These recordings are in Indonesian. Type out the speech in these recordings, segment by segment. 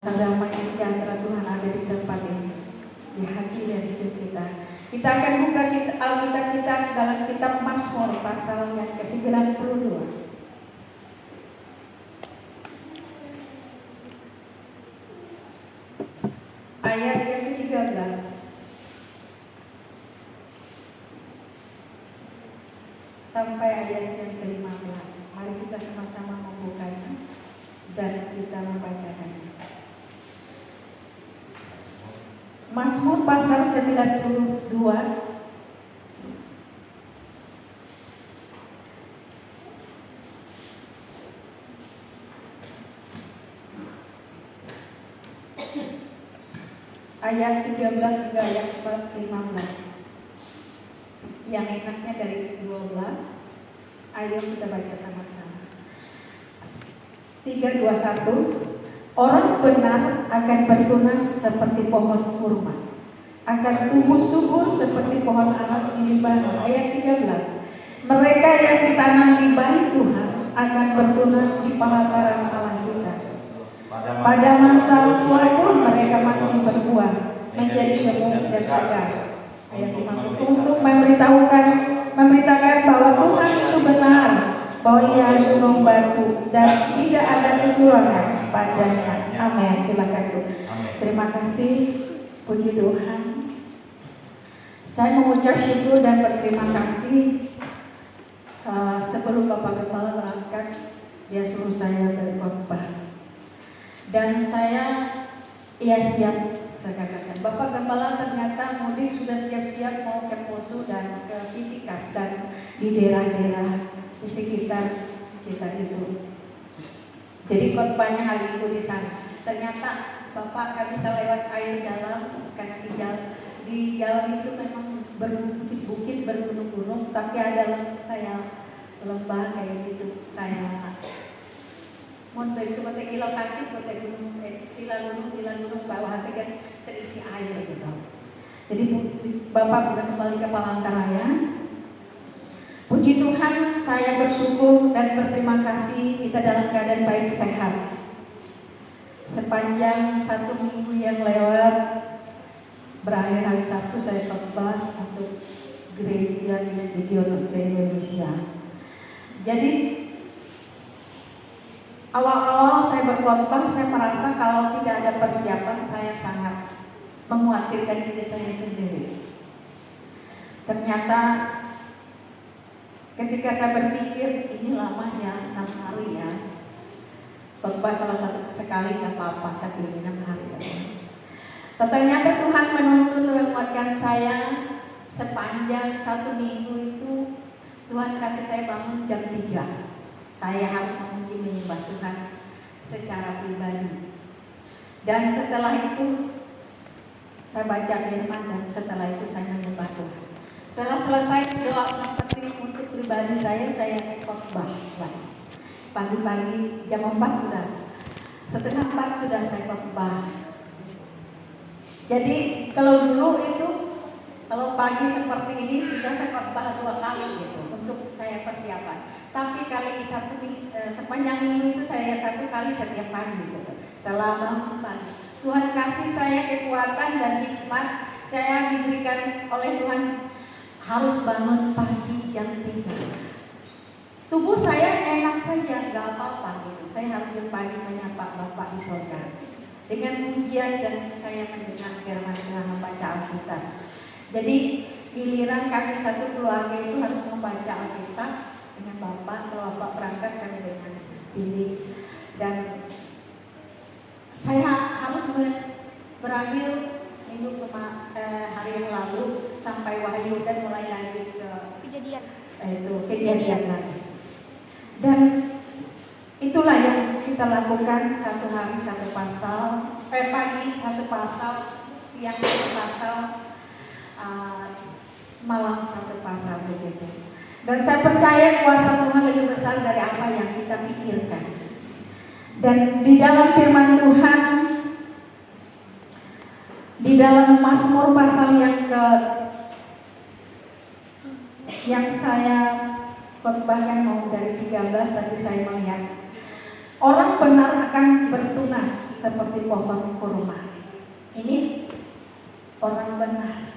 Damai sejahtera Tuhan ada di tempat ini, di hati dan hidup kita. Kita akan buka Alkitab kita dalam kitab Mazmur pasal yang ke-92. Ayat yang ke-13 sampai ayat yang ke-15. Mari kita sama-sama membukanya dan kita membacakannya. Mazmur pasal 92 ayat 13 hingga ayat 15. Yang enaknya dari 12. Ayo kita baca sama-sama. 3, 2, 1. Orang benar akan bertunas seperti pohon kurma, akan tumbuh subur seperti pohon aras di Libanon. Ayat 13. Mereka yang ditanam di bait Tuhan akan bertunas di pelataran Allah kita. Pada masa tua pun mereka masih berbuah, menjadi gemuk dan segar. Ayat 50. Untuk memberitakan bahwa Tuhan itu benar, bahwa Ia gunung batu dan tidak ada kecurangan padanya. Amin. Silakan Bu. Terima kasih, puji Tuhan. Saya mengucap syukur dan berterima kasih. Sebelum Bapak Gembala berangkat, dia suruh saya berkhotbah. Dan saya siap. Saya katakan, Bapak Gembala ternyata mudik sudah siap-siap mau ke Poso dan ke Pitikat dan di daerah-daerah di sekitar itu. Jadi khotbahnya hari itu di sana. Ternyata Bapak gak bisa lewat air dalam karena di jalan itu memang berbukit-bukit, bergunung-gunung, tapi ada kayak lembah kayak gitu, kayak monto itu kota kilau kaki, kota gunung, sila gunung bawah kan terisi air gitu. Jadi Bapak bisa kembali ke Palangkaraya. Puji Tuhan, saya bersyukur dan berterima kasih kita dalam keadaan baik sehat. Sepanjang 1 minggu yang lewat, berakhir hari Sabtu saya khotbah untuk gereja di Studio se-Indonesia. Jadi awal-awal saya berkhotbah, saya merasa kalau tidak ada persiapan saya sangat mengkhawatirkan diri saya sendiri. Ternyata ketika saya berpikir ini lamanya 6 hari ya, khotbah kalau sekali nggak apa-apa, tapi ini 6 hari saja. Ternyata Tuhan menuntun menguatkan saya sepanjang 1 minggu itu. Tuhan kasih saya bangun jam 3. Saya harus memuji menyembah Tuhan secara pribadi. Dan setelah itu saya baca firman dan setelah itu saya menyembah Tuhan. Setelah selesai doa penting untuk pribadi saya khotbah lagi. Pagi-pagi jam 4 sudah, setengah 4 sudah saya khotbah. Jadi kalau dulu itu, kalau pagi seperti ini sudah saya khotbah 2 kali gitu untuk saya persiapan. Tapi kali sepanjang minggu itu saya 1 kali setiap pagi gitu. Setelah bangun pagi, Tuhan kasih saya kekuatan dan hikmat. Saya diberikan oleh Tuhan harus bangun pagi jam 3. Tubuh saya enak saja, gak apa-apa gitu. Saya harus pagi menyapa Bapak di surga dengan pujian dan saya mendengar firman Tuhan, membaca Alkitab. Jadi giliran kami satu keluarga itu harus membaca Alkitab dengan Bapak. Kalau Bapak berangkat kami dengan pilih. Dan saya harus berakhir minggu hari yang lalu sampai Wahyu dan mulai lagi ke kejadian lagi. Dan itulah yang kita lakukan 1 hari 1 pasal, pagi 1 pasal, siang 1 pasal, malam 1 pasal begitu. Dan saya percaya kuasa Tuhan lebih besar dari apa yang kita pikirkan. Dan di dalam firman Tuhan, di dalam Mazmur pasal yang saya khotbahkan mau dari 13, tapi saya melihat orang benar akan bertunas seperti pohon kurma. Ini orang benar.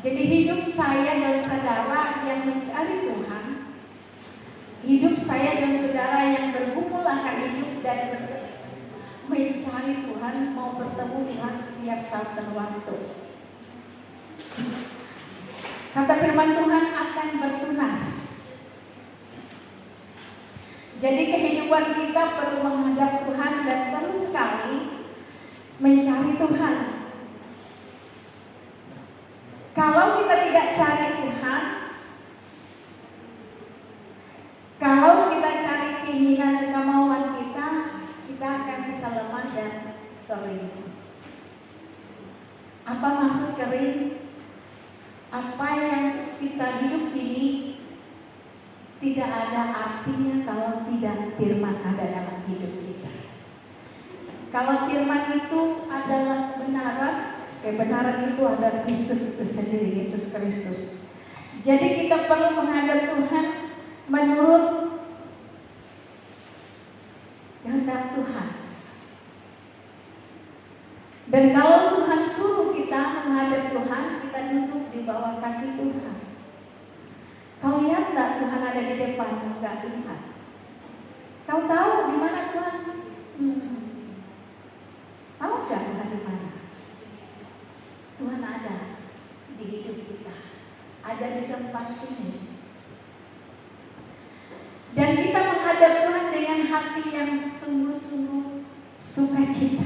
Jadi hidup saya dan saudara yang mencari Tuhan, hidup saya dan saudara yang bergumul akan hidup dan mencari Tuhan, mau bertemu Tuhan setiap saat dan waktu. Kata firman Tuhan akan bertunas. Jadi kehidupan kita perlu menghadap Tuhan dan perlu sekali mencari Tuhan. Kalau kita tidak cari Tuhan, kalau kita cari keinginan dan kemauan kita akan bisa lemah dan kering. Apa maksud kering? Apa yang kita hidup ini tidak ada artinya kalau tidak firman ada dalam hidup kita. Kalau firman itu adalah kebenaran itu adalah Kristus itu sendiri, Yesus Kristus. Jadi kita perlu menghadap Tuhan menurut kehendak Tuhan. Dan kalau Tuhan suruh kita menghadap Tuhan, kita duduk di bawah kaki Tuhan. Kau lihat tak Tuhan ada di depan? Enggak lihat. Kau tahu di mana Tuhan? Tahu enggak Tuhan di mana? Tuhan ada di hidup kita, ada di tempat ini. Dan kita menghadap Tuhan dengan hati yang sungguh-sungguh sukacita.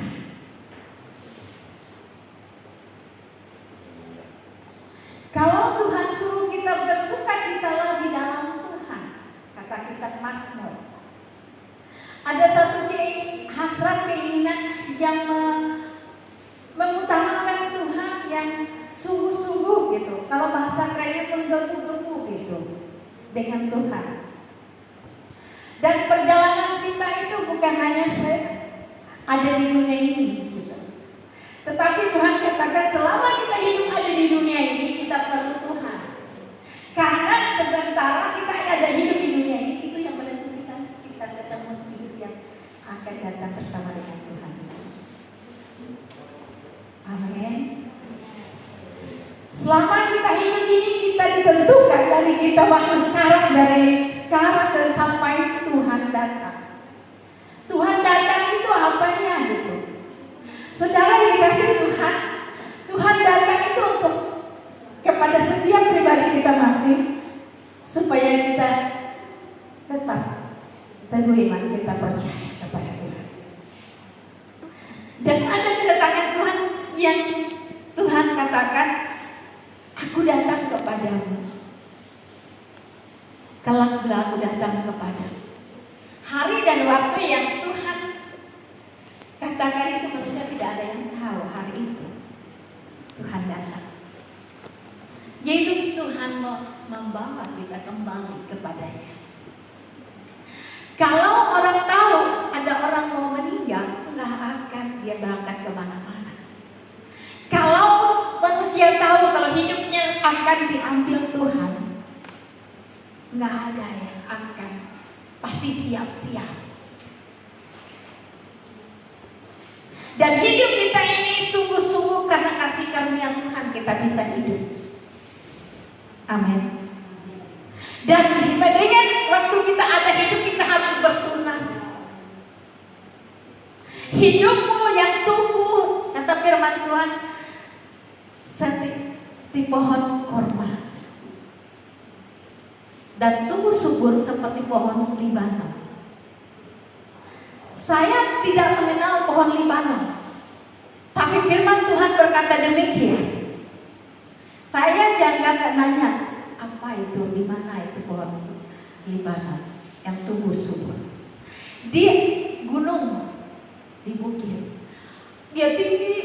Kalau Tuhan suruh kita bersukacitalah di dalam Tuhan, kata kitab Mazmur. Ada satu hasrat keinginan yang mengutamakan Tuhan yang sungguh-sungguh gitu. Kalau bahasa kerennya menggebu-gebu gitu dengan Tuhan. Dan perjalanan kita itu bukan hanya ada di dunia ini gitu. Tetapi Tuhan katakan selama kita hidup ada di dunia ini kita perlu Tuhan. Karena sementara kita ada hidup di dunia ini itu yang menentukan kita ketemu hidup yang akan datang bersama dengan Tuhan Yesus. Amin. Selama kita hidup ini kita ditentukan dari kita waktu sekarang dan sampai Tuhan datang. Tuhan datang itu apanya gitu? Saudara yang dikasih Tuhan, Tuhan datang itu untuk kepada setiap pribadi kita masing supaya kita tetap teguh iman, kita percaya kepada Tuhan. Dan ada kedatangan Tuhan yang Tuhan katakan, aku datang kepadamu. Kelak bila aku datang kepadamu. Hari dan waktu yang Tuhan katakan itu manusia tidak ada yang tahu hari itu. Tuhan datang. Yaitu Tuhan membawa kita kembali kepadanya. Kalau orang tahu ada orang mau meninggal, nggak akan dia berangkat kemana-mana. Kalau manusia tahu kalau hidupnya akan diambil Tuhan, nggak ada yang akan pasti siap-siap. Dan hidup kita ini sungguh-sungguh karena kasih karunia Tuhan kita bisa hidup. Amin. Dan dengan waktu kita ada hidup kita harus bertunas. Hidupmu yang tumbuh, kata firman Tuhan, seperti pohon korma dan tumbuh subur seperti pohon Libanon. Saya tidak mengenal pohon Libanon, tapi firman Tuhan berkata demikian. Saya jangan nanya apa itu, di mana itu pohon Libanon yang tumbuh subur. Di gunung, di bukit. Dia tinggi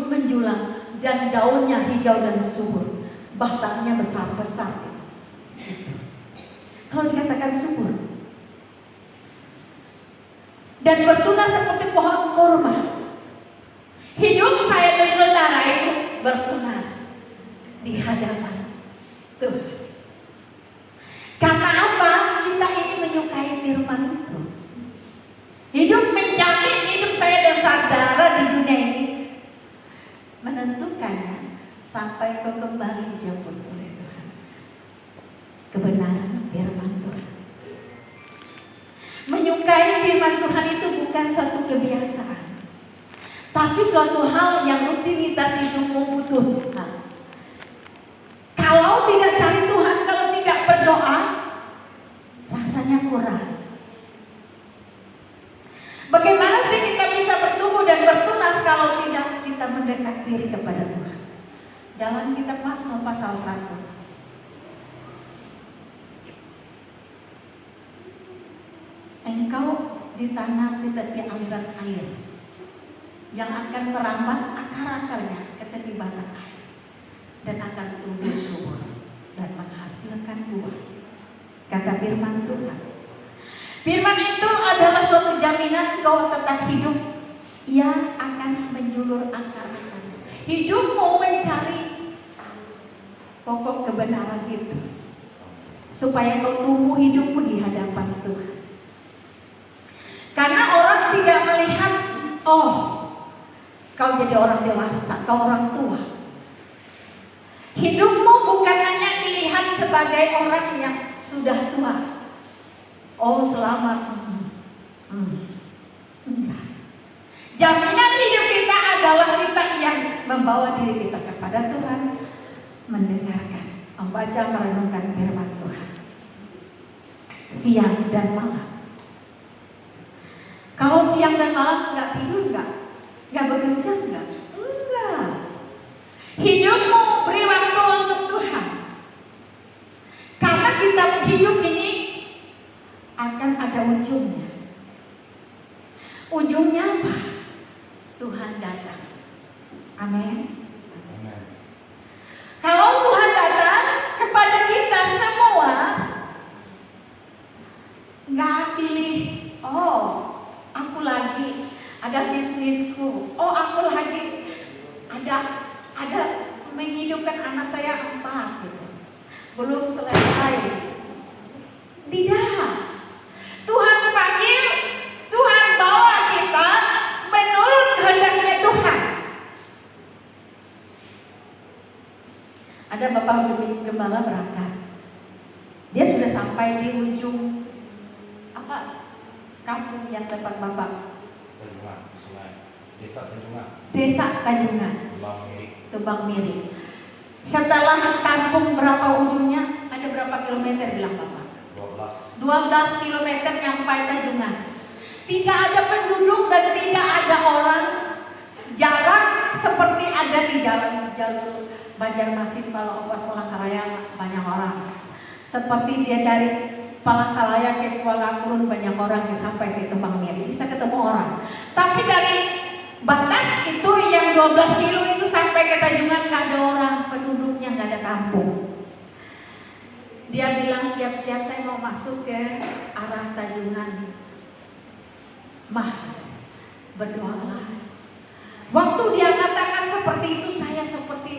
menjulang dan daunnya hijau dan subur, batangnya besar-besar. Gitu. Kalau dikatakan subur dan bertunas seperti pohon korma. Hidup saya dan saudara itu bertunas di hadapan Tuhan. Karena apa? Kita ini menyukai firman itu. Hidup mencari sampai kau kembali dijemput oleh Tuhan. Kebenaran firman Tuhan. Menyukai firman Tuhan itu bukan suatu kebiasaan, tapi suatu hal yang rutinitas hidupmu butuh Tuhan. Kalau tidak cari Tuhan, kalau tidak berdoa, rasanya kurang. Bagaimana sih kita bisa bertumbuh dan bertunas kalau tidak kita mendekat diri kepada Tuhan? Dalam kitab Mazmur pasal 1. Engkau ditanam di tepi aliran air yang akan merambat akar-akarnya ke tepi batang air dan akan tumbuh subur dan menghasilkan buah. Kata firman Tuhan. Firman itu adalah suatu jaminan engkau tetap hidup. Ia akan menjulur akar-akarnya. Hidupmu mencari pokok kebenaran itu supaya kau tumbuh hidupmu di hadapan Tuhan. Karena orang tidak melihat, oh, kau jadi orang dewasa, kau orang tua. Hidupmu bukan hanya dilihat sebagai orang yang sudah tua. Oh, selamat. Enggak. Jaminan hidup kita adalah kita yang membawa diri kita kepada Tuhan, mendengarkan, membaca, merenungkan firman Tuhan siang dan malam. Kalau siang dan malam nggak tidur, nggak bekerja, enggak. Hidupmu beri waktu untuk Tuhan. Karena kita hidup ini akan ada ujungnya. Ujungnya apa? Tuhan datang. Amin. Kalau Tuhan datang kepada kita semua, nggak pilih, oh, aku lagi ada bisnisku, oh aku lagi ada menghidupkan anak saya 4 gitu. Belum selesai. Tidak. Tuhan panggil, Tuhan bawa kita menurut kehendaknya Tuhan. Ada bapak gembala berangkat. Dia sudah sampai di ujung kampung yang tempat bapak. Tajungan, Sungai. Desa Tajungan. Desa Tajungan. Tumbang Miri. Setelah kampung berapa ujungnya? Ada berapa kilometer bilang bapak? 12 kilometer nyampe Tajungan. Tidak ada penduduk dan tidak ada orang. Jarang seperti ada di jalur Banjarmasin kalau pas Palangkaraya banyak orang. Seperti dia dari Palangkaraya ke Kuala Kurun banyak orang yang sampai ke Tumbang Miri bisa ketemu orang. Tapi dari batas itu yang 12 kilo itu sampai ke Tajungan nggak ada orang, penduduknya nggak ada kampung. Dia bilang siap-siap saya mau masuk ke arah Tajungan. Mah, berdoalah. Waktu dia katakan seperti itu saya seperti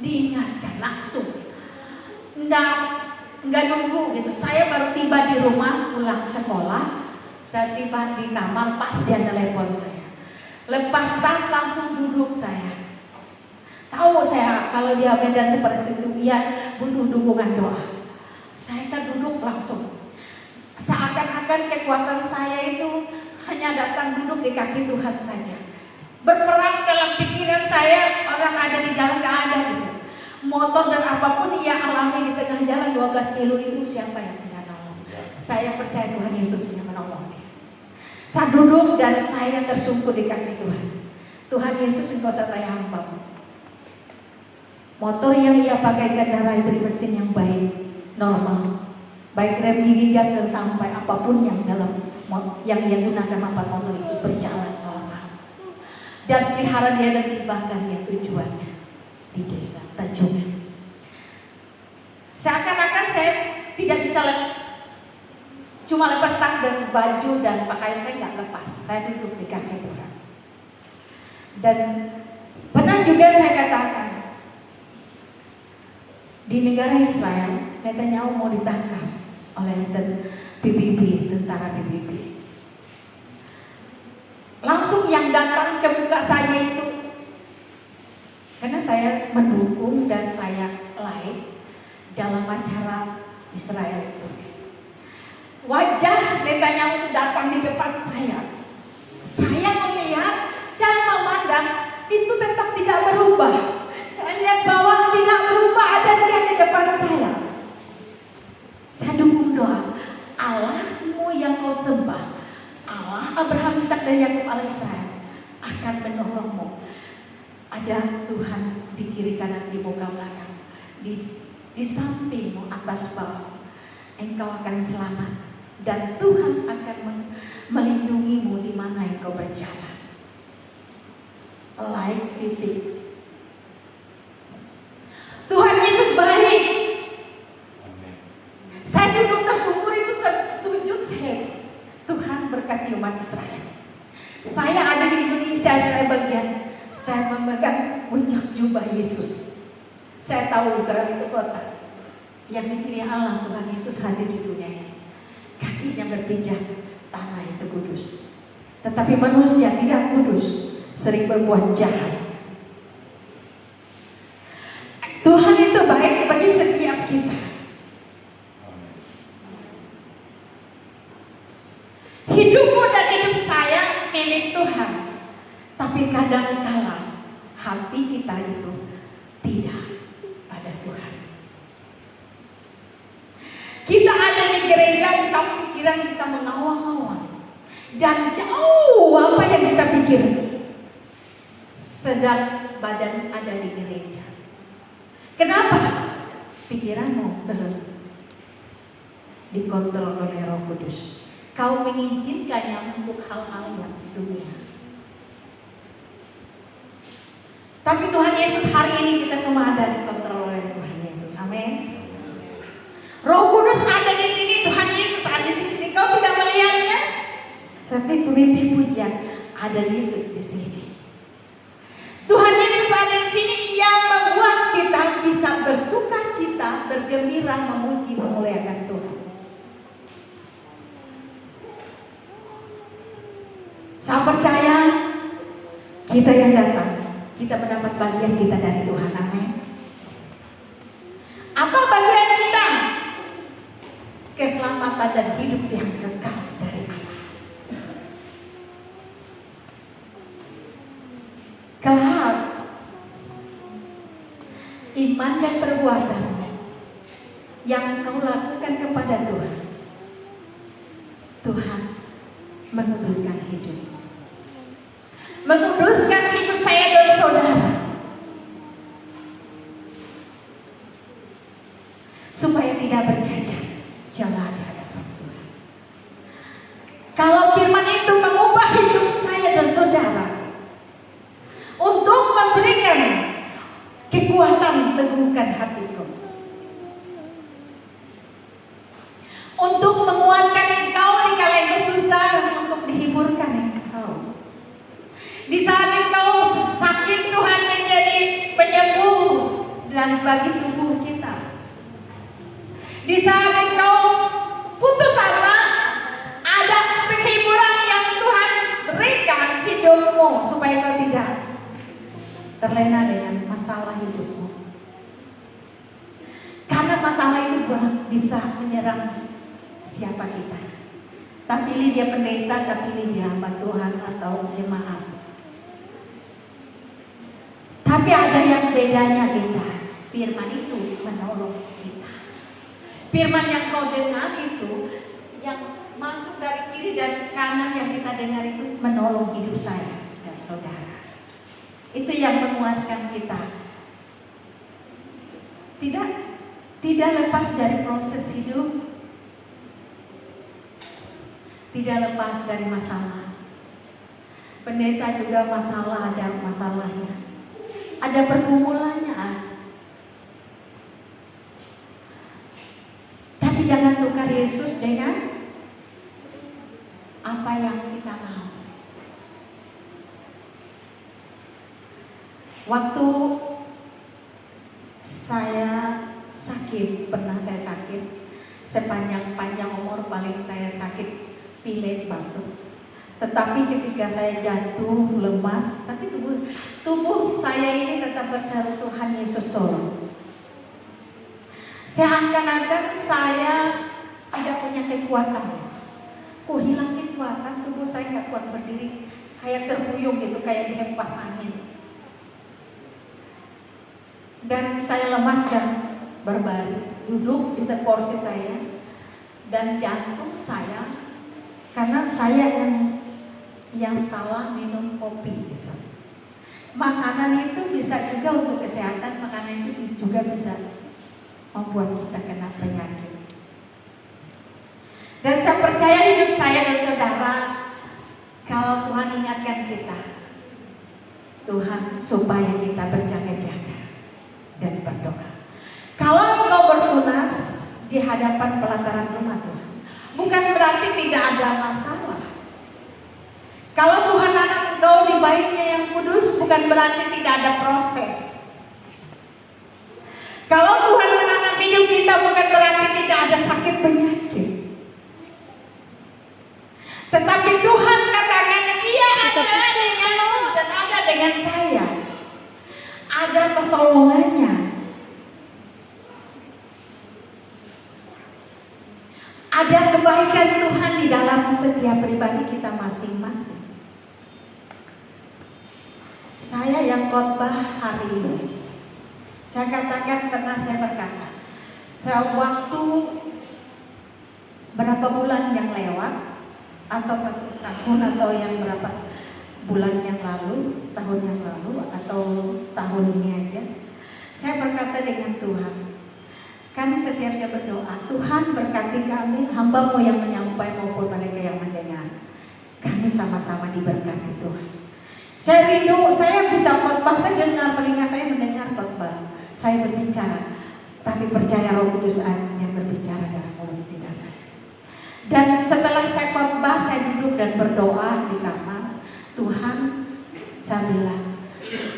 diingatkan langsung. Nggak nunggu gitu. Saya baru tiba di rumah pulang sekolah. Saya tiba di kamar pas dia telepon saya. Lepas tas langsung duduk saya. Tahu saya kalau dia medan seperti itu dia butuh dukungan doa. Saya duduk langsung. Seakan-akan kekuatan saya itu hanya datang duduk di kaki Tuhan saja. Berperang dalam pikiran saya orang ada di jalan gak ada gitu. Motor dan apapun ia alami di tengah jalan 12 kilo itu siapa yang bisa nolong? Saya percaya Tuhan Yesus yang menolongnya. Saya duduk dan saya tersungkur di kaki Tuhan. Tuhan Yesus engkau saya hamba. Motor yang ia pakai kendaraan dari mesin yang baik, normal, baik rem gigi gas dan sampai apapun yang dalam yang ia gunakan membuat motor itu berjalan normal. Dan pelihara dia dan bahkan dia tujuannya di desa Tajungan. Seakan-akan saya tidak bisa cuma lepas tas dan baju dan pakaian saya nggak lepas. Saya duduk di kaki Tuhan. Dan pernah juga saya katakan di negara Israel, Netanyahu mau ditangkap oleh PBB, tentara PBB. Langsung yang datang ke muka saya itu, karena saya mendukung dan saya like dalam acara Israel itu. Wajah Netanyahu itu datang di depan saya. Saya melihat, saya memandang itu tetap tidak berubah. Saya lihat bahwa tidak berubah, ada dia di depan saya. Saya dukung doa, Allahmu yang kau sembah, Allah Abraham, Ishak dan Yakub Allah Israel akan menolongmu. Ada Tuhan di kiri kanan, di muka belakang, di sampingmu, atas bawah. Engkau akan selamat dan Tuhan akan melindungimu di mana engkau berjalan. Like titik. Tuhan Yesus baik. Saya duduk tersungkur itu tersujud, saya Tuhan berkati umat Israel. Saya ada di Indonesia, saya memegang puncak jubah Yesus. Saya tahu Israel itu kota yang dipilih Allah. Tuhan Yesus hadir di dunia ini. Kakinya berpijak, tanah itu kudus. Tetapi manusia tidak kudus, sering berbuat jahat. Tuhan itu baik bagi setiap kita. Hidupmu dan hidup saya milik Tuhan. Tapi kadang-kala hati kita itu tidak pada Tuhan. Kita ada di gereja, misalnya pikiran kita mengawang-awang. Dan jauh apa yang kita pikir. Sedang badan ada di gereja. Kenapa? Pikiranmu belum dikontrol oleh Roh Kudus. Kau mengizinkannya untuk hal-hal yang dunia. Tapi Tuhan Yesus, hari ini kita semua ada dikontrol oleh Tuhan Yesus. Amin. Roh Kudus ada di sini, Tuhan Yesus ada di sini. Kau tidak melihatnya, tapi pemimpin pujian ada Yesus di sini. Tuhan Yesus ada di sini yang membuat kita bisa bersuka cita, bergembira, memuji, memuliakan Tuhan. Saya percaya kita yang datang, kita mendapat bagian kita dari Tuhan. Amin. Apa bagian kita? Keselamatan dan hidup yang kekal dari Allah. Kelak iman dan perbuatan yang kau lakukan kepada Tuhan, Tuhan menguduskan hidup. Menguduskan hidup saya dan saudara, supaya tidak bercacat celah di hadapan Tuhan. Kalau firman itu mengubah hidup saya dan saudara untuk memberikan kekuatan, teguhkan hatiku, untuk menguatkan engkau di kala engkau susah, untuk dihiburkan engkau. Di saat engkau sakit, Tuhan menjadi penyembuh dan bagi tubuh kita. Di saat engkau putus asa, ada penghiburan yang Tuhan berikan hidupmu supaya kau tidak terlena dengan masalah hidupmu. Karena masalah itu bisa menyerang siapa kita. Tak pilih dia pendeta, tak pilih dia hamba Tuhan atau jemaat. Tapi ada yang bedanya kita. Firman itu menolong kita. Firman yang kau dengar itu, yang masuk dari kiri dan kanan yang kita dengar itu menolong hidup saya dan saudara. Itu yang menguatkan kita. Tidak lepas dari proses hidup. Tidak lepas dari masalah. Pendeta juga ada masalahnya. Ada pergumulannya. Tapi jangan tukar Yesus dengan apa yang kita mau. Waktu saya pernah saya sakit, sepanjang umur paling saya sakit pilek batuk. Tetapi ketika saya jatuh, lemas, tapi tubuh saya ini tetap berseru, Tuhan Yesus tolong. Seakan-akan saya tidak punya kekuatan. Kok hilang kekuatan, tubuh saya nggak kuat berdiri, kayak terhuyung gitu, kayak dihempas angin. Dan saya lemas dan berbaring, duduk di kursi saya, dan jantung saya, karena saya yang salah minum kopi gitu. Makanan itu bisa juga untuk kesehatan, makanan itu juga bisa membuat kita kena penyakit. Dan saya percaya hidup saya dan saudara, kalau Tuhan ingatkan kita, Tuhan supaya kita berjaga-jaga dan berdoa. Kalau engkau bertunas di hadapan pelataran rumah Tuhan, bukan berarti tidak ada masalah. Kalau Tuhan anak engkau di baitnya yang kudus, bukan berarti tidak ada proses. Kalau Tuhan menanam hidup kita, bukan berarti tidak ada sakit penyakit. Tetapi Tuhan katakan, Ia ada denganmu dan ada dengan saya. Ada pertolongannya. Ada kebaikan Tuhan di dalam setiap pribadi kita masing-masing. Saya yang khotbah hari ini, saya katakan karena saya berkata, sewaktu berapa bulan yang lewat, atau 1 tahun, atau yang berapa bulan yang lalu, tahun yang lalu, atau tahun ini aja, saya berkata dengan Tuhan, kan setiap saya berdoa, Tuhan berkati kami, hamba-Mu yang menyampaikan maupun mereka yang mendengar, kami sama-sama diberkati Tuhan. Saya rindu, saya bisa khotbah, saya dengar, telinga saya mendengar khotbah, saya berbicara, tapi percaya Roh Kudus yang berbicara dalam mulut tidak saya. Dan setelah saya khotbah, saya duduk dan berdoa di kamar. Tuhan, saya bilang,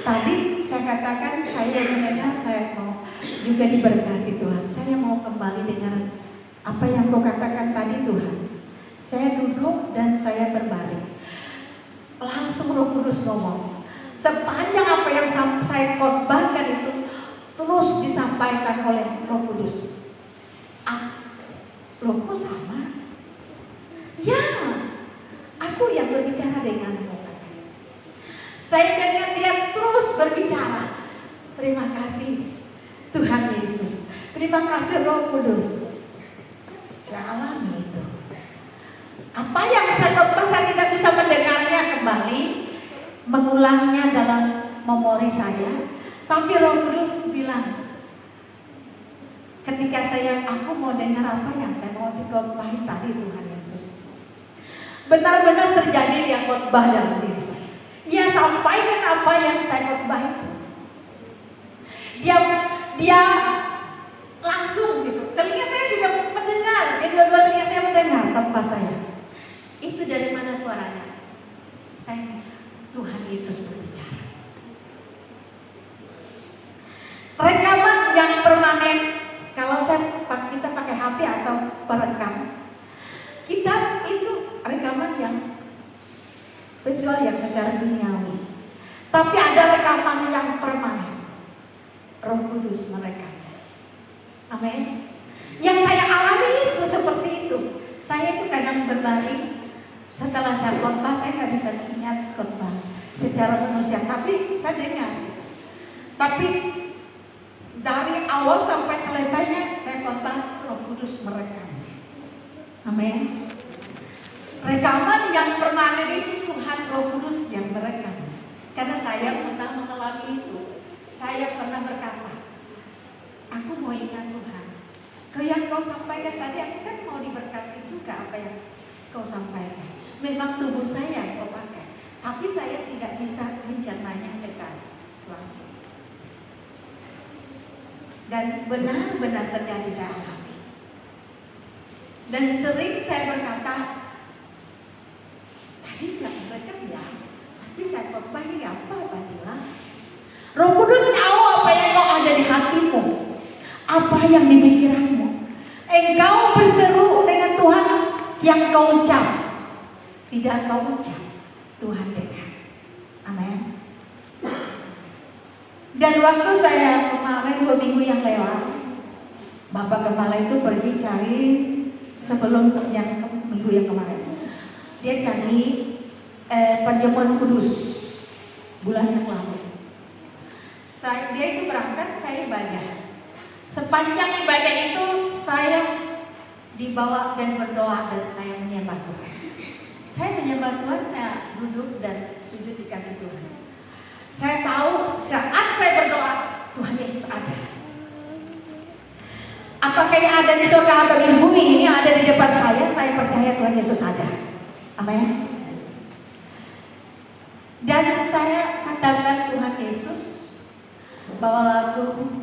tadi saya katakan saya mendengar, saya mau juga diberkati Tuhan. Saya mau kembali dengan apa yang Kau katakan tadi Tuhan. Saya duduk dan saya berbaring. Langsung Roh Kudus ngomong, sepanjang apa yang saya khotbahkan itu terus disampaikan oleh Roh Kudus. Loh, kok sama? Ya, aku yang berbicara denganmu. Saya dengar dia terus berbicara. Terima kasih Tuhan Yesus. Terima kasih Roh Kudus. Saya alami itu. Apa yang saya khotbah, saya tidak bisa mendengarnya kembali, mengulangnya dalam memori saya. Tapi Roh Kudus bilang, ketika aku mau dengar apa yang saya mau dikhotbahin tadi Tuhan Yesus, benar-benar terjadi dia khotbah dalam diri saya. Dia sampaikan apa yang saya khotbah itu. Dia langsung gitu. Telinga saya sudah mendengar, dua-dua telinga saya mendengar khotbah saya. Itu dari mana suaranya? Tuhan Yesus berbicara. Rekaman yang permanen, kalau kita pakai HP atau perekam, kita itu rekaman yang visual yang secara duniawi. Tapi ada rekaman yang permanen. Roh Kudus merekamnya. Amin. Yang saya alami itu seperti itu. Saya itu kadang berbaring. Setelah saya khotbah, saya nggak bisa ingat khotbah secara manusia, tapi saya dengar. Tapi dari awal sampai selesainya saya khotbah, Roh Kudus merekam. Amin. Rekaman yang permanen itu Tuhan Roh Kudus yang merekam. Karena saya pernah mengalami itu. Saya pernah berkata, aku mau ingat Tuhan. Kau yang Kau sampaikan tadi, aku kan mau diberkati juga apa yang Kau sampaikan. Memang tubuh saya yang Kau pakai, tapi saya tidak bisa mencernanya secara langsung. Dan benar-benar terjadi saya alami. Dan sering saya berkata, tadi nggak mereka bilang, tapi saya khotbahi apa Badila? Roh Kudus tahu apa yang kau ada di hatimu, apa yang di pikiranmu. Engkau berseru dengan Tuhan yang kau ucap. tidak kau ucap, Tuhan dengar. Amin. Dan waktu saya kemarin 2 minggu yang lewat, Bapak Gembala itu pergi cari sebelum yang minggu yang kemarin, dia cari perjamuan kudus bulan yang lalu. Dia itu berangkat, saya ibadah. Sepanjang ibadah itu saya dibawa dan berdoa dan saya menyembah Tuhan. Saya menyembah Tuhan, saya duduk dan sujud di kaki Tuhan. Saya tahu saat saya berdoa, Tuhan Yesus ada. Apakah yang ada di surga atau di bumi ini ada di depan saya percaya Tuhan Yesus ada. Amin. Dan saya katakan Tuhan Yesus, bahwa aku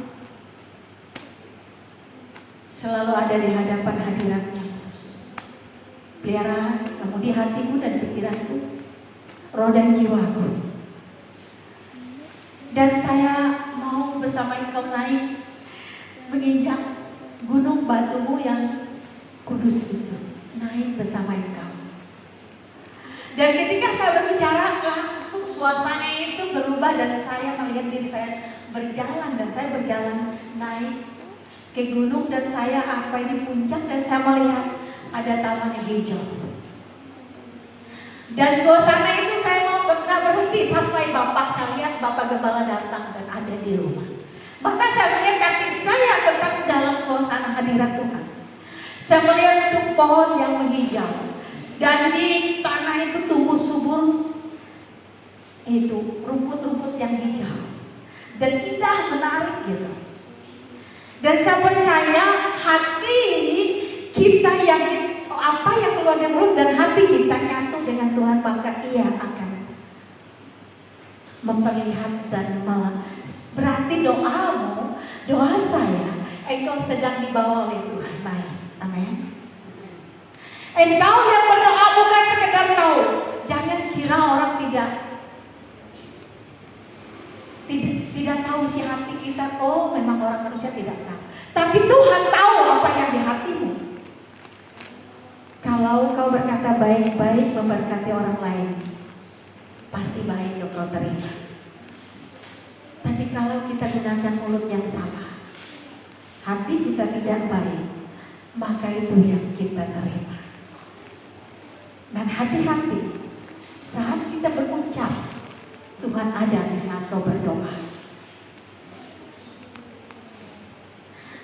selalu ada di hadapan hadirat-Nya. Pelihara kamu di hatiku dan pikiranku, roh dan jiwaku. Dan saya mau bersama Engkau naik menginjak gunung batumu yang kudus itu, naik bersama Engkau. Dan ketika saya berbicara, langsung suasana itu berubah dan saya melihat diri saya berjalan, dan saya berjalan naik ke gunung dan saya sampai di puncak dan saya melihat ada taman yang hijau. Dan suasana itu saya mau berhenti sampai saya lihat Bapak Gembala datang dan ada di rumah. Maka saya melihat kaki saya tetap dalam suasana hadirat Tuhan. Saya melihat itu pohon yang menghijau dan di tanah itu tumbuh subur itu rumput-rumput yang hijau dan indah, menarik gitu. Dan saya percaya hati kita yang apa yang keluar dari mulut dan hati kita nyatu dengan Tuhan, maka Ia akan memperlihat dan berarti doamu, doa saya, engkau sedang dibawa oleh Tuhan. Baik, amin. Engkau yang berdoa bukan sekedar kau. Jangan kira orang tidak tahu si hati kita. Oh, memang orang manusia tidak tahu. Tapi Tuhan tahu apa yang di hatimu. Kalau kau berkata baik-baik memberkati orang lain, pasti baik yang kau terima. Tapi kalau kita gunakan mulut yang salah, hati kita tidak baik, maka itu yang kita terima. Dan hati-hati saat kita berucap, Tuhan ada di saat kau berdoa.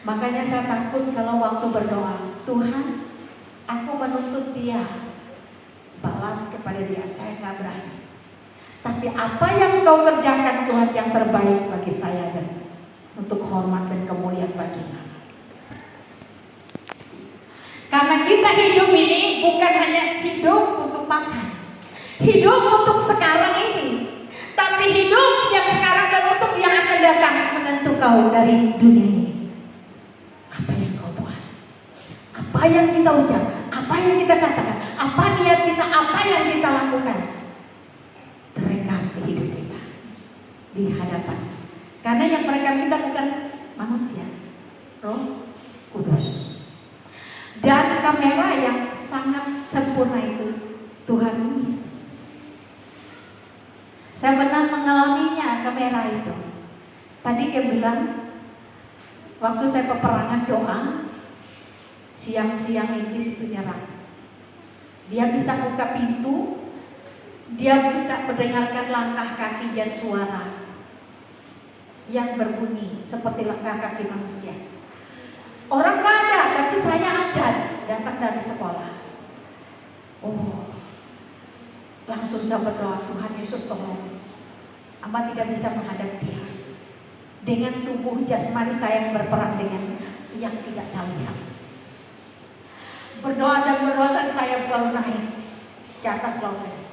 Makanya saya takut kalau waktu berdoa, Tuhan, aku menuntut dia, balas kepada dia, saya gak berani. Tapi apa yang kau kerjakan Tuhan yang terbaik bagi saya dan untuk hormat dan kemuliaan bagi Nama. Karena kita hidup ini bukan hanya hidup untuk makan, hidup untuk sekarang ini, tapi hidup yang sekarang dan untuk yang akan datang menentu kau dari dunia ini. Apa yang kau buat, apa yang kita ucap, apa yang kita katakan, apa niat kita, apa yang kita lakukan, terekam di hidup kita di hadapan. Karena yang merekam kita bukan manusia, Roh Kudus. Dan kamera yang sangat sempurna itu Tuhan Yesus. Saya pernah mengalaminya kamera itu. Tadi dia bilang, waktu saya peperangan doa, siang-siang iblis itu nyerang. Dia bisa buka pintu, dia bisa mendengarkan langkah kaki dan suara yang berbunyi seperti langkah kaki manusia. Orang gak ada, tapi saya ada, datang dari sekolah. Oh, langsung saya berdoa, Tuhan Yesus tolong, hamba tidak bisa menghadap dia. Dengan tubuh jasmani saya yang berperang dengan yang tidak saya lihat. Berdoa dan saya baru naik ke atas loteng,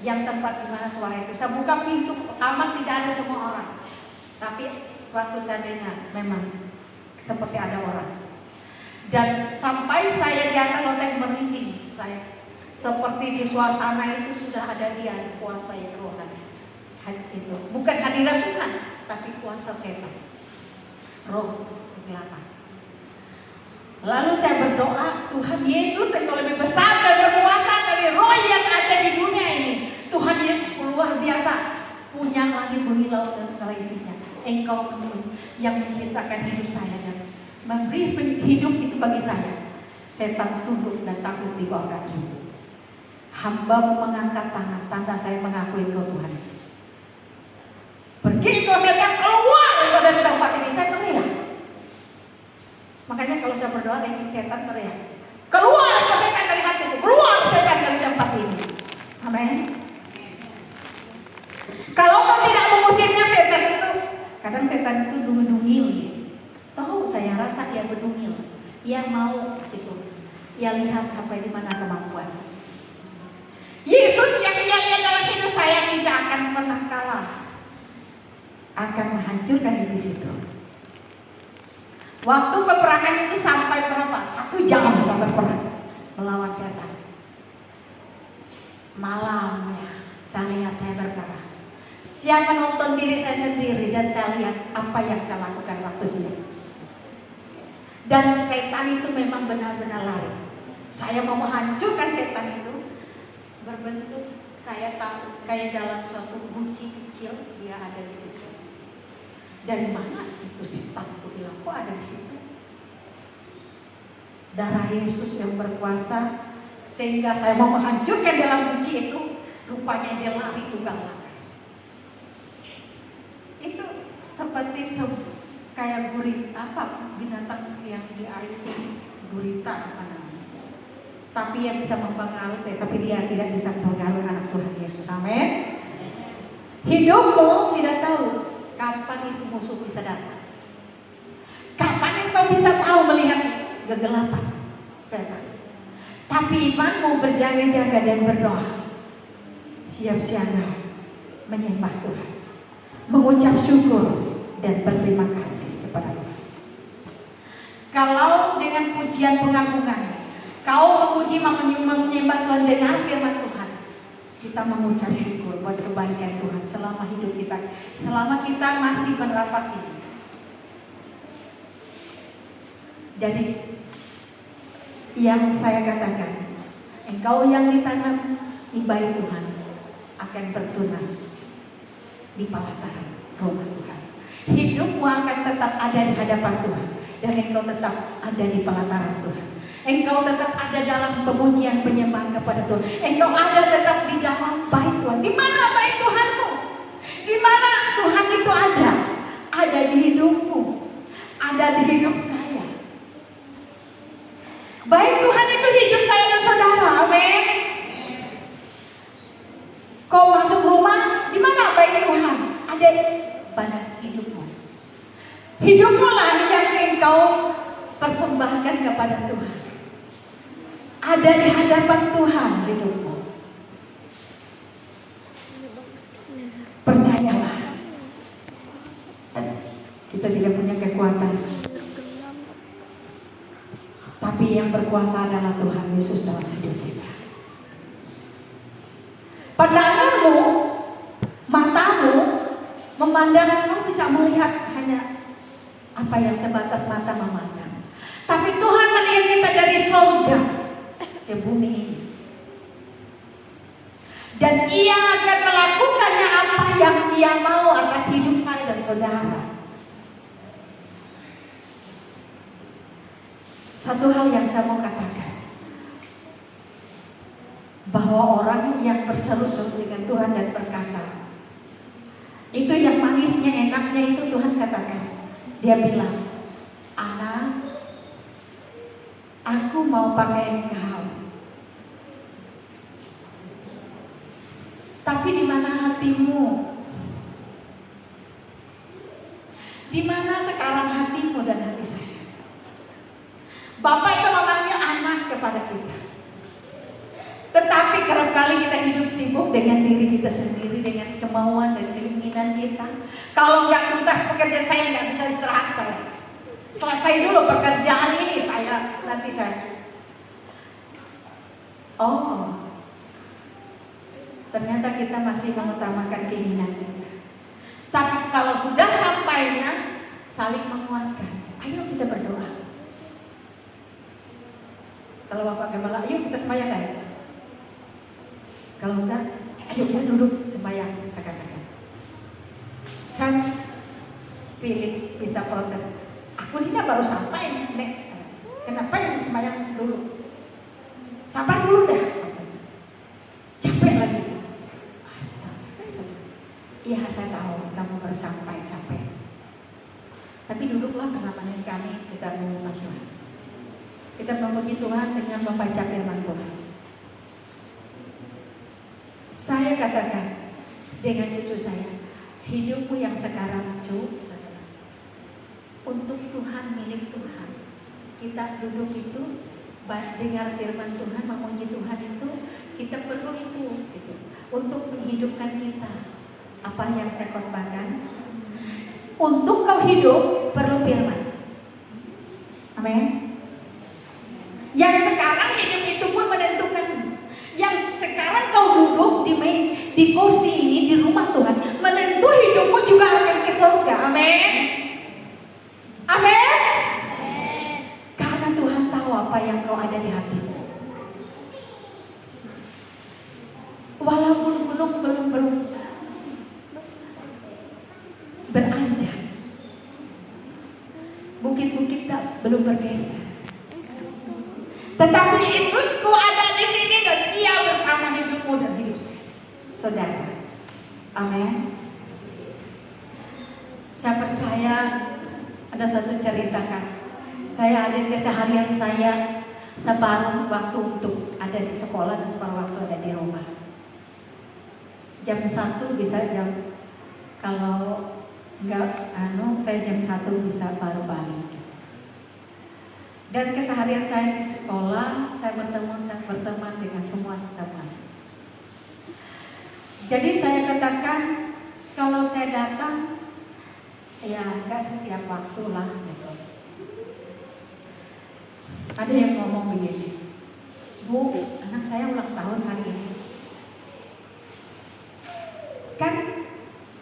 yang tempat di mana suara itu. Saya buka pintu kamar, tidak ada semua orang. Tapi suatu saya dengar memang seperti ada orang. Dan sampai saya di atas loteng merinding, saya seperti di suasana itu sudah ada dia kuasai rohani. Itu bukan hadirat Tuhan, tapi kuasa setan, roh kegelapan. Lalu saya berdoa, Tuhan Yesus, Engkau lebih besar dan berkuasa dari roh yang luar biasa, punya langit, bumi, laut dan segala isinya. Engkau yang menciptakan hidup saya dan memberi hidup itu bagi saya. Setan tunduk dan takut di bawah kaki. Hamba mengangkat tangan, tanda saya mengakui Engkau Tuhan Yesus. Pergi kau setan, keluar engkau dari tempat ini. Saya teriak. Makanya kalau saya berdoa dengan setan teriak, keluar engkau setan dari hatiku, keluar setan dari tempat ini. Amin. Kalau kau tidak mengusirnya, setan itu, kadang setan itu dungil. Tahu, saya rasa dia berdungil. Ia mau itu. Ia lihat sampai di mana kemampuan. Yesus yang ia lihat dalam hidup saya tidak akan pernah kalah. Akan menghancurkan iblis itu. Waktu peperangan itu sampai berapa? 1 jam sampai perang melawan setan. Malamnya saya lihat, saya berkata, siapa nonton diri saya sendiri dan saya lihat apa yang saya lakukan waktu siang. Dan setan itu memang benar-benar lari. Saya mau menghancurkan setan itu, berbentuk kayak dalam suatu guci kecil, dia ada di situ. Dari mana itu setan itu bilang, kok ada di situ? Darah Yesus yang berkuasa sehingga saya mau menghancurkan dalam guci itu. Rupanya dia lari tunggang langgang. Itu seperti kayak binatang yang di air itu, gurita apa namanya. Tapi yang bisa mempengaruhi, tapi dia tidak bisa mempengaruhi anak Tuhan Yesus. Amin. Hidupmu tidak tahu kapan itu musuh bisa datang. Kapan engkau bisa tahu melihat kegelapan setan. Tapi imanmu berjaga-jaga dan berdoa, siap siaga menyembah Tuhan, mengucap syukur dan berterima kasih kepada Tuhan. Kalau dengan pujian pengagungan kau memuji menyembah Tuhan dengan firman Tuhan, kita mengucap syukur buat kebaikan Tuhan selama hidup kita, selama kita masih bernapas ini. Jadi yang saya katakan, engkau yang ditanam di bayi Tuhan akan bertunas di pelataran rumah Tuhan. Hidupmu akan tetap ada di hadapan Tuhan dan engkau tetap ada di pelataran Tuhan. Engkau tetap ada dalam pemujian penyembahan kepada Tuhan. Engkau ada tetap di dalam bait Tuhan. Di mana bait Tuhanmu? Di mana Tuhan itu ada? Ada di hidupmu, ada di hidup saya. Bait Tuhan itu hidup saya dan saudara. Amin. Kau masuk rumah, di mana bait Tuhan? Ada pada hidupmu. Hidupmu lah yang engkau persembahkan kepada Tuhan. Ada di hadapan Tuhan hidupmu. Percayalah, kita tidak punya kekuatan, tapi yang berkuasa adalah Tuhan Yesus dalam hidup kita. Pandanganmu, matamu memandang, kau bisa melihat hanya apa yang sebatas mata memandang. Tapi Tuhan melihat kita dari surga ke bumi ini. Dan Ia akan melakukannya apa yang Ia mau atas hidup saya dan saudara. Satu hal yang saya mau katakan, bahwa orang yang berseru-seru dengan Tuhan dan berkata, itu yang manisnya, enaknya itu Tuhan katakan. Dia bilang, anak, aku mau pakai engkau. Tapi di mana hatimu? Di mana sekarang hatimu dan hati saya? Bapak itu memanggil anak kepada kita. Tetapi kerap kali kita hidup sibuk dengan diri kita sendiri, dengan kemauan dan keinginan kita. Kalau nggak tuntas pekerjaan saya, nggak bisa istirahat saya. Selesai dulu pekerjaan ini, nanti saya. Oh, ternyata kita masih mengutamakan keinginan kita. Tapi kalau sudah sampainya, saling menguatkan. Ayo kita berdoa. Kalau Bapak Gembala, ayo kita sembahyang. Kalau enggak, Ayo kita duduk sembahyang, saya katakan. Saya pilih bisa protes. Aku ini baru sampai, Nek. Kenapa yang sembahyang dulu? Sabar dulu dah. Capek lagi. Astaga. Iya saya tahu kamu baru sampai, capek. Tapi duduklah bersama dengan kami, kita menyembah Tuhan. Kita memuji Tuhan dengan membaca firman Tuhan. Saya katakan dengan cucu saya, hidupmu yang sekarang untuk Tuhan, milik Tuhan. Kita duduk itu, dengar firman Tuhan, memuji Tuhan itu, kita perlu itu gitu, untuk menghidupkan kita. Apa yang saya khotbahkan? Untuk kau hidup perlu firman. Amin. Yang sekarang hidup itu pun menentukan. Yang sekarang kau duduk di kursi ini di rumah Tuhan, menentu hidupmu juga akan ke surga. Amin. Amin. Karena Tuhan tahu apa yang kau ada di hatimu. Walaupun belum beranjak, bukit-bukit belum bergeser, tetapi Yesusku ada di sini dan Ia bersama hidupmu dan hidup saya. Saudara, amin. Saya percaya ada satu cerita kan. Saya ada keseharian saya separuh waktu untuk ada di sekolah dan separuh waktu ada di rumah. Jam 1 bisa kalau enggak saya jam 1 bisa baru balik. Dan keseharian saya di sekolah, saya berteman dengan semua teman. Jadi saya katakan kalau saya datang, ya enggak setiap waktu lah gitu. Ada yang ngomong begini, Bu, anak saya ulang tahun hari ini. Kan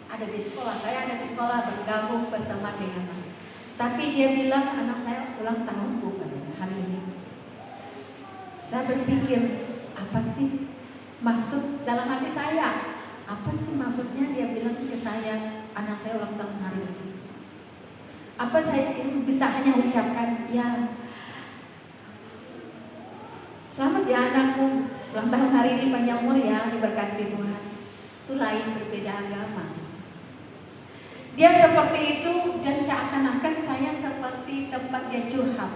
ada di sekolah, saya ada di sekolah bergabung berteman dengan anak. Tapi dia bilang anak saya ulang tahun bukan hari ini. Saya berpikir apa sih maksud dalam hati saya? Apa sih maksudnya dia bilang ke saya anak saya ulang tahun hari ini? Apa saya bisa hanya ucapkan ya selamat ya anakku ulang tahun hari ini, panjang umur ya, diberkati Tuhan. Itu lain, berbeda agama. Dia seperti itu dan seakan-akan saya seperti tempat dia curhat.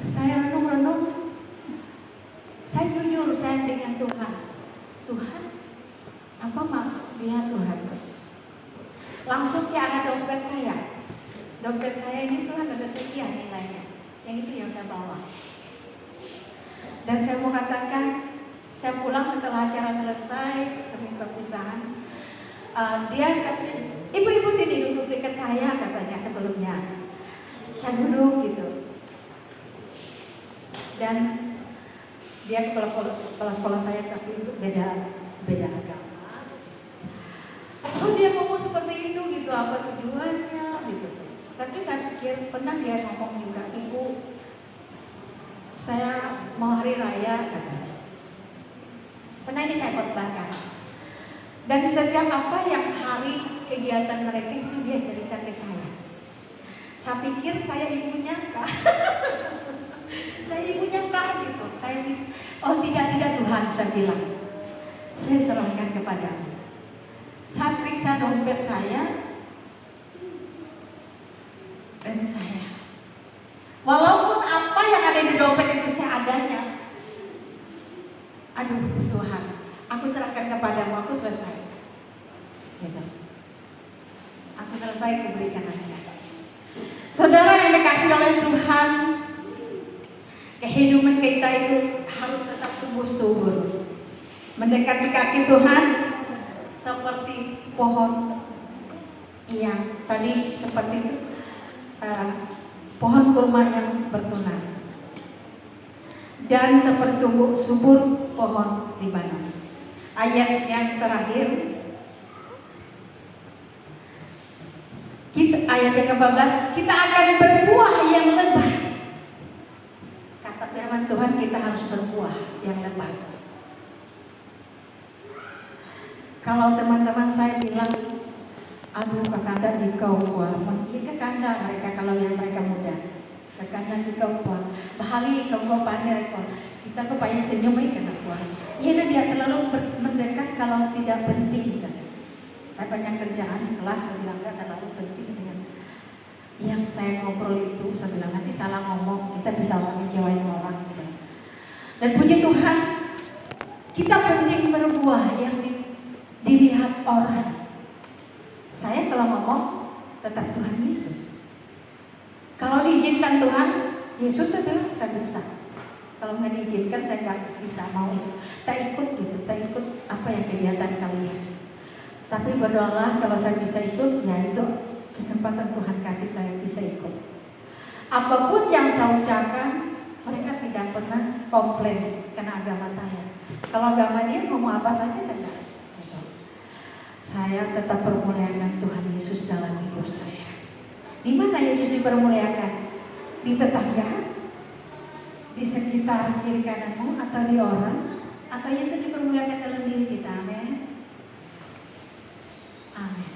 Saya renung-renung, saya jujur saya dengan Tuhan. Tuhan, apa maksud dia Tuhan? Langsung dia ada dompet saya. Dompet saya ini Tuhan ada sekian nilainya. Yang itu yang saya bawa. Dan saya mau katakan, saya pulang setelah acara selesai, kami perpisahan. Dia kasih, ibu-ibu sini duduk dekat saya katanya sebelumnya. Saya duduk gitu. Dan dia kepala sekolah saya tapi itu beda agama. Oh dia ngomong seperti itu gitu, apa tujuannya gitu. Tapi saya pikir pernah dia ngomong juga, Ibu, saya mau hari raya katanya. Pernah ini saya khotbahkan. Dan setiap apa yang hari kegiatan mereka itu dia cerita ke saya. Saya pikir saya ibunya kah? Saya ibunya kah gitu. Oh tidak Tuhan, saya bilang. Saya serahkan kepadamu. Saya periksa dompet saya dan saya. Walaupun apa yang ada di dompet itu seadanya. Aduh Tuhan, aku serahkan kepadamu, aku selesai. Gitu. Aku selesai, aku berikan aja. Saudara yang dikasih oleh Tuhan, kehidupan kita itu harus tetap tumbuh subur. Mendekati kaki Tuhan seperti pohon yang tadi seperti itu, pohon kurma yang bertunas. Dan seperti tumbuh subur pohon Libanon. Ayat yang terakhir, ayat yang ke-14, kita akan berbuah yang lebat, kata kata firman Tuhan kita harus berbuah yang lebat. Kalau teman-teman saya bilang, aduh kakanda jikau kuat, iya kakanda mereka kalau yang mereka muda, kakanda jikau kuat, bahali kau pandai kau, kita kepayang senyum ikan kuat. Iya dia terlalu mendekat kalau tidak penting kan. Saya banyak kerjaan di kelas, saya bilang gak terlalu penting dengan yang saya ngobrol itu. Saya bilang nanti salah ngomong, kita bisa mengecewain orang gitu. Dan puji Tuhan, kita penting berbuah yang dilihat orang. Saya kalau ngomong tetap Tuhan Yesus. Kalau diizinkan Tuhan Yesus itu saya bisa. Kalau nggak diizinkan saya nggak bisa mau itu. Saya ikut gitu, saya ikut apa yang kegiatan kalian. Tapi berdoalah kalau saya bisa ikut, ya itu kesempatan Tuhan kasih saya bisa ikut. Apapun yang saya ucapkan, mereka tidak pernah komplain karena agama saya. Kalau agama dia ngomong apa saja saya enggak. Saya tetap permuliakan Tuhan Yesus dalam hidup saya. Di mana Yesus dipermuliakan? Di tetangga? Di sekitar kiri kananmu atau di orang? Atau Yesus dipermuliakan dalam diri kita? Amin. Amin.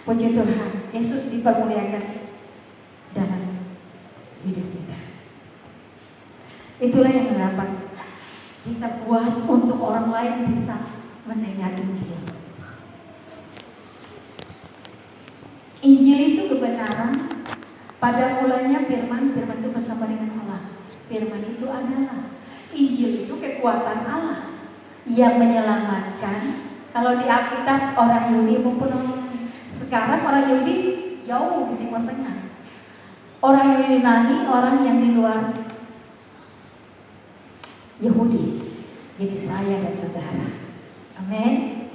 Puji Tuhan, Yesus dipermuliakan dalam hidup kita. Itulah yang dapat kita buat untuk orang lain bisa mendengar Injil. Injil itu kebenaran. Pada mulanya firman itu bersama dengan Allah. Firman itu adalah Injil itu kekuatan Allah yang menyelamatkan. Kalau di Alkitab orang Yahudi maupun orang sekarang orang Yahudi jauh di Timur Tengah. Orang Yunani orang yang di luar Yahudi. Jadi saya dan saudara. Amin.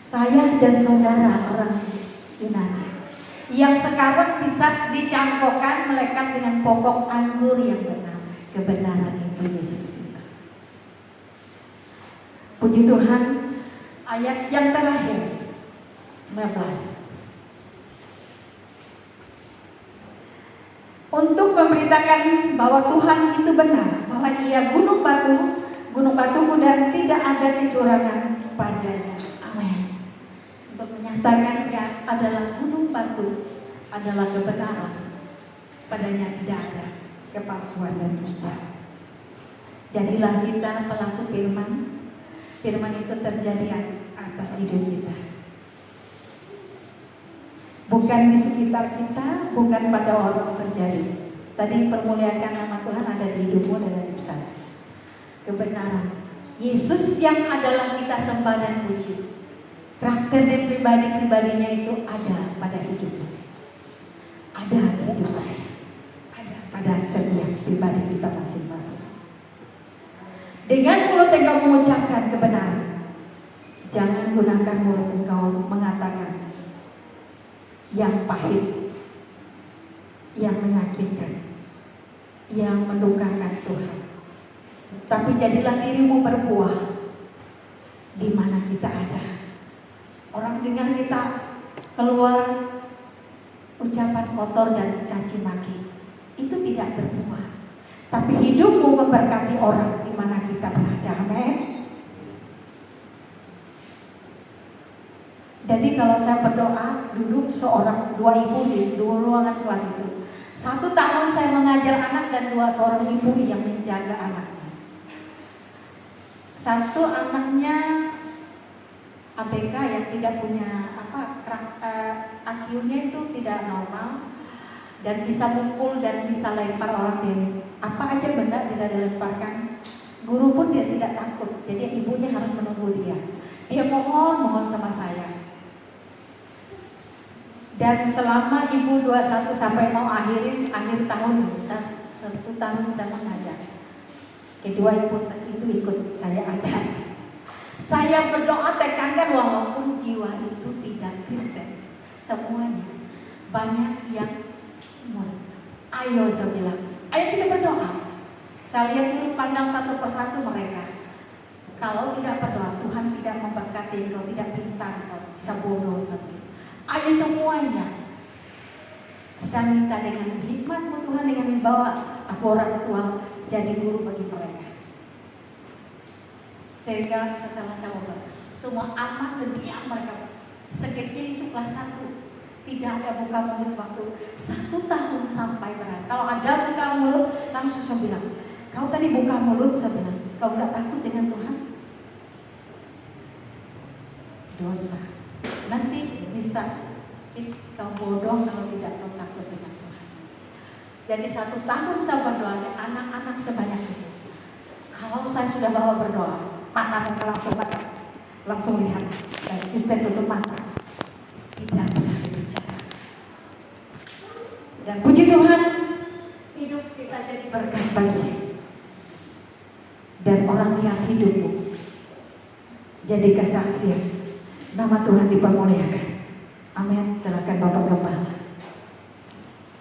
Saya dan saudara orang Yunani yang sekarang bisa dicangkokkan melekat dengan pokok anggur yang benar. Kebenaran itu Yesus. Puji Tuhan, ayat yang terakhir 15. Untuk memberitakan bahwa Tuhan itu benar, bahwa Ia gunung batuku dan tidak ada kecurangan padanya. Amin. Untuk menyatakan Ia adalah gunung batu, adalah kebenaran, padanya tidak ada kepalsuan dan dusta. Jadilah kita pelaku firman. Firman itu terjadi atas hidup kita, bukan di sekitar kita, bukan pada orang terjadi. Tadi permuliakan nama Tuhan ada di hidupmu dan hidup saya. Kebenaran Yesus yang adalah kita sembah dan puji. Karakter dan pribadinya itu ada pada hidupmu, ada di hidup saya, ada pada setiap pribadi kita masing-masing. Dengan mulut engkau mengucapkan kebenaran, jangan gunakan mulut engkau mengatakan yang pahit, yang menyakitkan, yang mendukakan Tuhan. Tapi jadilah dirimu berbuah di mana kita ada. Orang dengar kita keluar ucapan kotor dan caci maki, itu tidak berbuah. Tapi hidupmu memberkati orang di mana kita berada. Amin. Jadi kalau saya berdoa, dulu dua ibu di dua ruangan kelas itu. 1 tahun saya mengajar anak dan seorang ibu yang menjaga anaknya. Satu anaknya ABK yang tidak punya IQ-nya itu tidak normal dan bisa mukul dan bisa lempar orang dari apa aja benda bisa dilemparkan. Guru pun dia tidak takut, jadi ibunya harus menunggu dia. Dia mohon sama saya. Dan selama ibu 21 sampai mau akhir tahun 1 tahun saya mengajar. Kedua ibu itu ikut saya ajar. Saya berdoa tekankan walaupun jiwa itu tidak Kristen, semuanya banyak yang murid. Ayo saya bilang, ayo kita berdoa. Saya lihat dulu pandang satu persatu mereka. Kalau tidak berdoa, Tuhan tidak memberkati engkau, tidak pintar engkau, bisa bodoh saja. Ayo semuanya. Saya minta dengan hikmat-Mu Tuhan, dengan membawa aku orang tua jadi guru bagi mereka. Sehingga setelah saya ngobrol, semua aman dan diam mereka. Sekecil itu kelas 1, tidak ada buka mulut waktu 1 tahun sampai berat. Kalau ada buka mulut, langsung saya bilang, kau tadi buka mulut, saya bilang, kau gak takut dengan Tuhan? Dosa. Nanti bisa kau bodoh kalau tidak kau takut dengan Tuhan. Jadi 1 tahun saya berdoa, anak-anak sebanyak itu. Kalau saya sudah bawa berdoa, mata mereka langsung pakai, langsung lihat, dan istri tutup mata, tidak pernah berbicara. Dan puji Tuhan, hidup kita jadi berkat bagi, dan orang lihat hidupmu jadi kesaksian. Nama Tuhan dipermuliakan. Amin. Silakan Bapak Gembala.